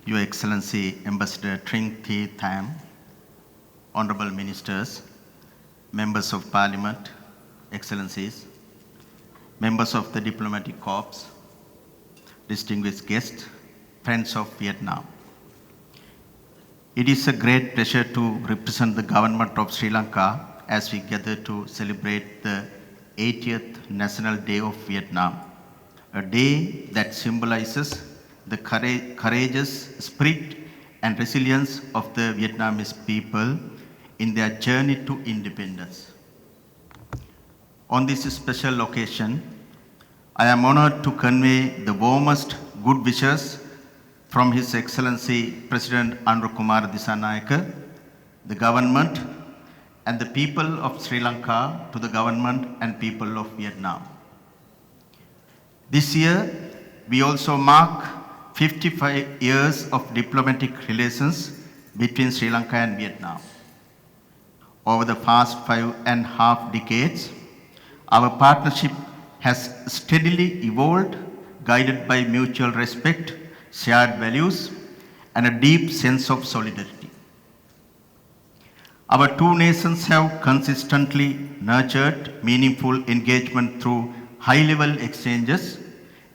Your Excellency Ambassador Trinh Thi Tham, Honorable Ministers, Members of Parliament, Excellencies, Members of the Diplomatic Corps, distinguished guests, friends of Vietnam. It is a great pleasure to represent the government of Sri Lanka as we gather to celebrate the 80th National Day of Vietnam, a day that symbolizes the courageous spirit and resilience of the Vietnamese people in their journey to independence. On this special occasion, I am honored to convey the warmest good wishes from His Excellency President Anura Kumara Dissanayaka, the government and the people of Sri Lanka to the government and people of Vietnam. This year, we also mark 55 years of diplomatic relations between Sri Lanka and Vietnam. Over the past 5.5 decades, our partnership has steadily evolved, guided by mutual respect, shared values, and a deep sense of solidarity. Our two nations have consistently nurtured meaningful engagement through high-level exchanges,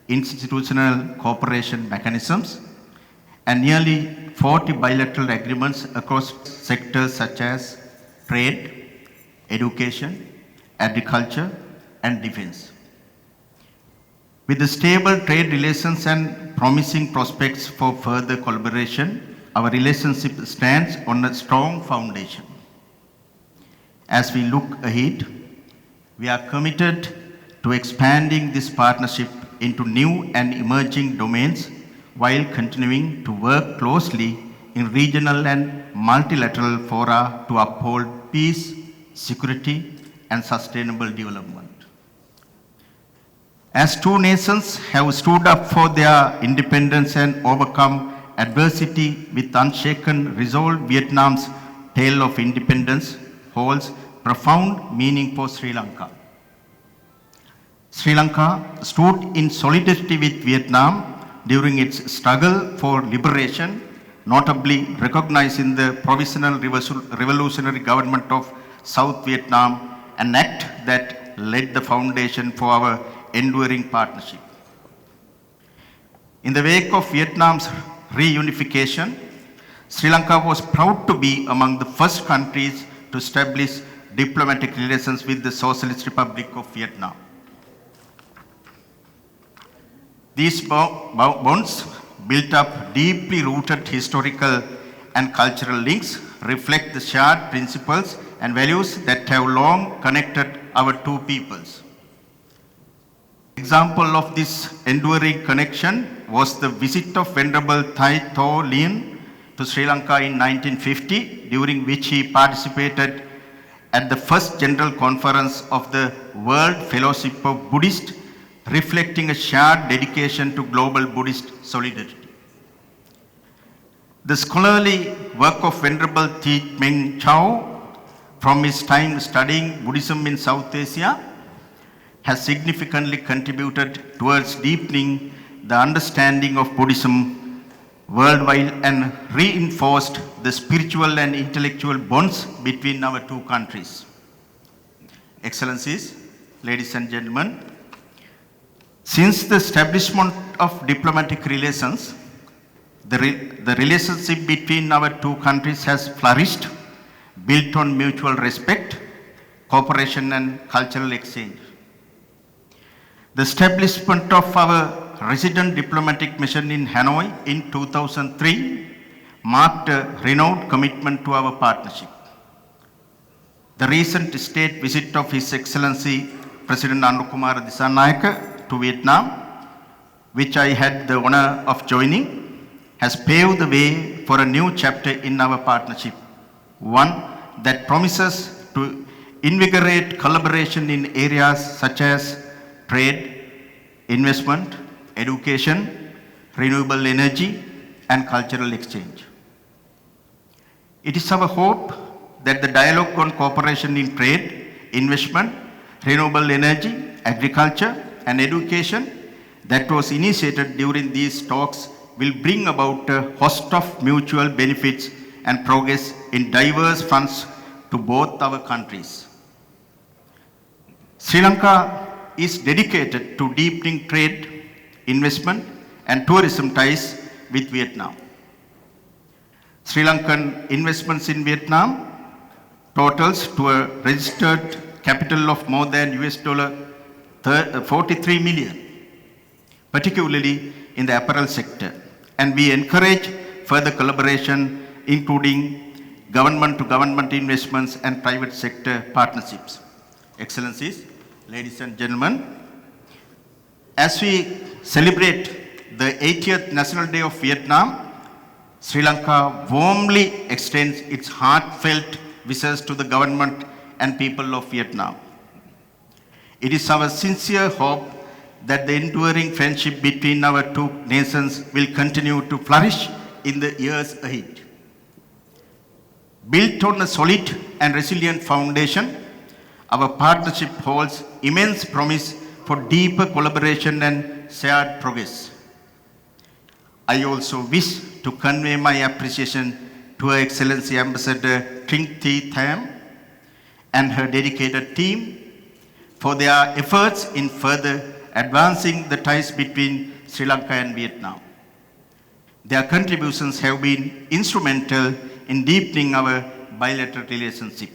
institutional cooperation mechanisms, and nearly 40 bilateral agreements across sectors such as trade, education, agriculture, and defense. With the stable trade relations and promising prospects for further collaboration, our relationship stands on a strong foundation. As we look ahead, we are committed to expanding this partnership into new and emerging domains while continuing to work closely in regional and multilateral fora to uphold peace, security, and sustainable development. As two nations have stood up for their independence and overcome adversity with unshaken resolve, Vietnam's tale of independence holds profound meaning for Sri Lanka. Sri Lanka stood in solidarity with Vietnam during its struggle for liberation, notably recognized in the Provisional Revolutionary Government of South Vietnam, an act that laid the foundation for our enduring partnership. In the wake of Vietnam's reunification, Sri Lanka was proud to be among the first countries to establish diplomatic relations with the Socialist Republic of Vietnam. These bonds, built up deeply rooted historical and cultural links, reflect the shared principles and values that have long connected our two peoples. Example of this enduring connection was the visit of Venerable Thai Tho Lien to Sri Lanka in 1950, during which he participated at the first General Conference of the World Fellowship of Buddhists, reflecting a shared dedication to global Buddhist solidarity. The scholarly work of Venerable Thi Meng Chau, from his time studying Buddhism in South Asia, has significantly contributed towards deepening the understanding of Buddhism worldwide and reinforced the spiritual and intellectual bonds between our two countries. Excellencies, ladies and gentlemen, since the establishment of diplomatic relations, the relationship between our two countries has flourished, built on mutual respect, cooperation, and cultural exchange. The establishment of our resident diplomatic mission in Hanoi in 2003 marked a renewed commitment to our partnership. The recent state visit of His Excellency President Anura Kumara Dissanayaka to Vietnam which I had the honor of joining, has paved the way for a new chapter in our partnership, one that promises to invigorate collaboration in areas such as trade, investment, education, renewable energy, and cultural exchange. It is our hope that the dialogue on cooperation in trade, investment, renewable energy, agriculture, and education that was initiated during these talks will bring about a host of mutual benefits and progress in diverse fronts to both our countries. Sri Lanka is dedicated to deepening trade, investment, and tourism ties with Vietnam. Sri Lankan investments in Vietnam totals to a registered capital of more than $43 million, particularly in the apparel sector. And we encourage further collaboration, including government-to-government investments and private sector partnerships. Excellencies, ladies and gentlemen, as we celebrate the 80th National Day of Vietnam, Sri Lanka warmly extends its heartfelt wishes to the government and people of Vietnam. It is our sincere hope that the enduring friendship between our two nations will continue to flourish in the years ahead. Built on a solid and resilient foundation, our partnership holds immense promise for deeper collaboration and shared progress. I also wish to convey my appreciation to Her Excellency Ambassador Trinh Thi Tham and her dedicated team for their efforts in further advancing the ties between Sri Lanka and Vietnam. Their contributions have been instrumental in deepening our bilateral relationship.